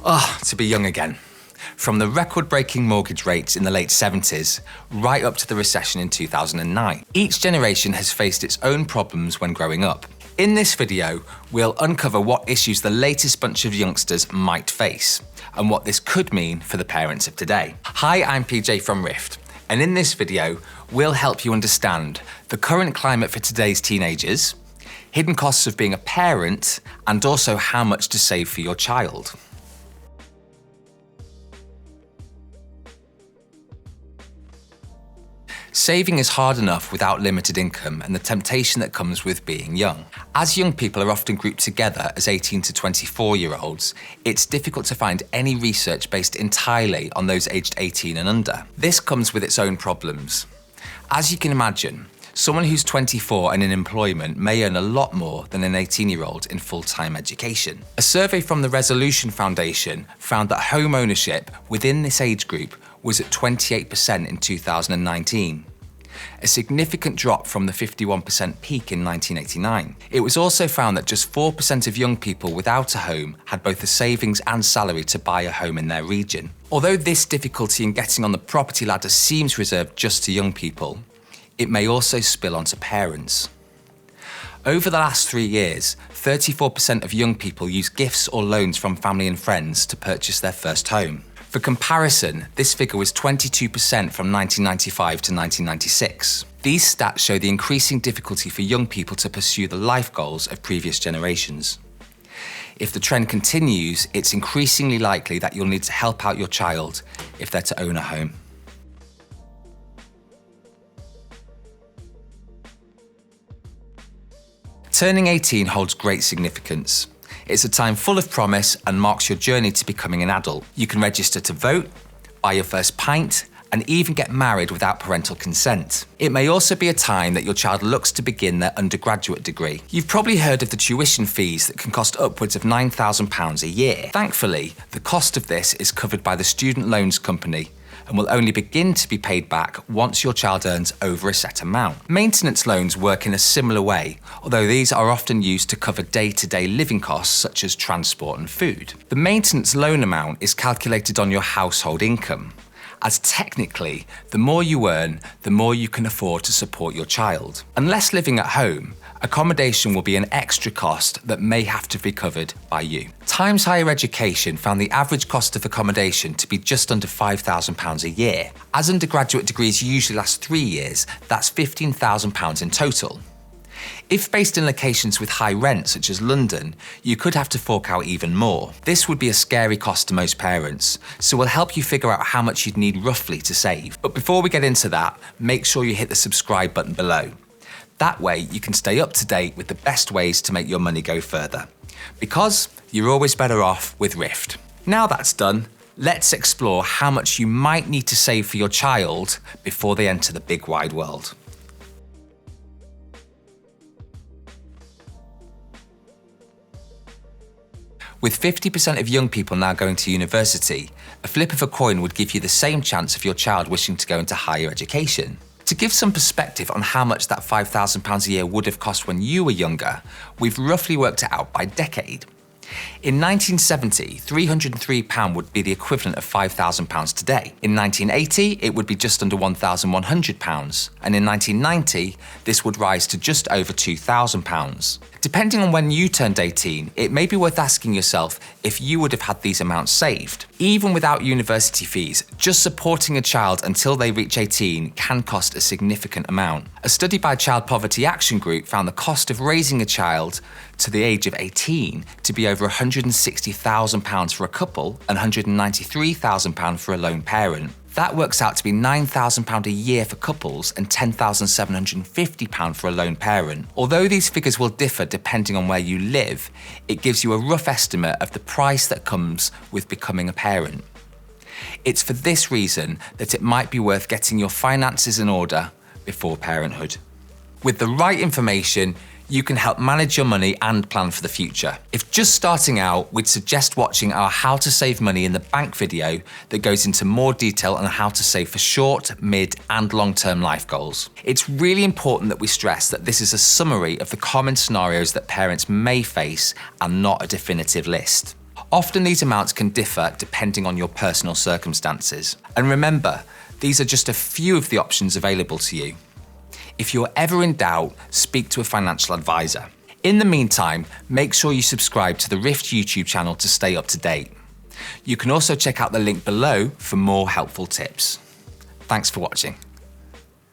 To be young again. From the record-breaking mortgage rates in the late 70s, right up to the recession in 2009. Each generation has faced its own problems when growing up. In this video, we'll uncover what issues the latest bunch of youngsters might face, and what this could mean for the parents of today. Hi, I'm PJ from Rift, and in this video, we'll help you understand the current climate for today's teenagers, hidden costs of being a parent, and also how much to save for your child. Saving is hard enough without limited income and the temptation that comes with being young. As young people are often grouped together as 18 to 24-year-olds, it's difficult to find any research based entirely on those aged 18 and under. This comes with its own problems. As you can imagine, someone who's 24 and in employment may earn a lot more than an 18-year-old in full-time education. A survey from the Resolution Foundation found that home ownership within this age group was at 28% in 2019, a significant drop from the 51% peak in 1989. It was also found that just 4% of young people without a home had both the savings and salary to buy a home in their region. Although this difficulty in getting on the property ladder seems reserved just to young people, it may also spill onto parents. Over the last 3 years, 34% of young people use gifts or loans from family and friends to purchase their first home. For comparison, this figure was 22% from 1995 to 1996. These stats show the increasing difficulty for young people to pursue the life goals of previous generations. If the trend continues, it's increasingly likely that you'll need to help out your child if they're to own a home. Turning 18 holds great significance. It's a time full of promise and marks your journey to becoming an adult. You can register to vote, buy your first pint, and even get married without parental consent. It may also be a time that your child looks to begin their undergraduate degree. You've probably heard of the tuition fees that can cost upwards of £9,000 a year. Thankfully, the cost of this is covered by the Student Loans Company, and will only begin to be paid back once your child earns over a set amount. Maintenance loans work in a similar way, although these are often used to cover day-to-day living costs such as transport and food. The maintenance loan amount is calculated on your household income, as technically, the more you earn, the more you can afford to support your child. Unless living at home, accommodation will be an extra cost that may have to be covered by you. Times Higher Education found the average cost of accommodation to be just under £5,000 a year. As undergraduate degrees usually last 3 years, that's £15,000 in total. If based in locations with high rent, such as London, you could have to fork out even more. This would be a scary cost to most parents, so we'll help you figure out how much you'd need roughly to save. But before we get into that, make sure you hit the subscribe button below. That way, you can stay up to date with the best ways to make your money go further. Because you're always better off with Rift. Now that's done, let's explore how much you might need to save for your child before they enter the big wide world. With 50% of young people now going to university, a flip of a coin would give you the same chance of your child wishing to go into higher education. To give some perspective on how much that £5,000 a year would have cost when you were younger, we've roughly worked it out by decade. In 1970, £303 would be the equivalent of £5,000 today. In 1980, it would be just under £1,100, and in 1990, this would rise to just over £2,000. Depending on when you turned 18, it may be worth asking yourself if you would have had these amounts saved. Even without university fees, just supporting a child until they reach 18 can cost a significant amount. A study by Child Poverty Action Group found the cost of raising a child to the age of 18 to be over £160,000 for a couple and £193,000 for a lone parent. That works out to be £9,000 a year for couples and £10,750 for a lone parent. Although these figures will differ depending on where you live, it gives you a rough estimate of the price that comes with becoming a parent. It's for this reason that it might be worth getting your finances in order before parenthood. With the right information, you can help manage your money and plan for the future. If just starting out, we'd suggest watching our How to Save Money in the Bank video that goes into more detail on how to save for short, mid, and long-term life goals. It's really important that we stress that this is a summary of the common scenarios that parents may face and not a definitive list. Often these amounts can differ depending on your personal circumstances. And remember, these are just a few of the options available to you. If you're ever in doubt, speak to a financial advisor. In the meantime, make sure you subscribe to the Rift YouTube channel to stay up to date. You can also check out the link below for more helpful tips. Thanks for watching.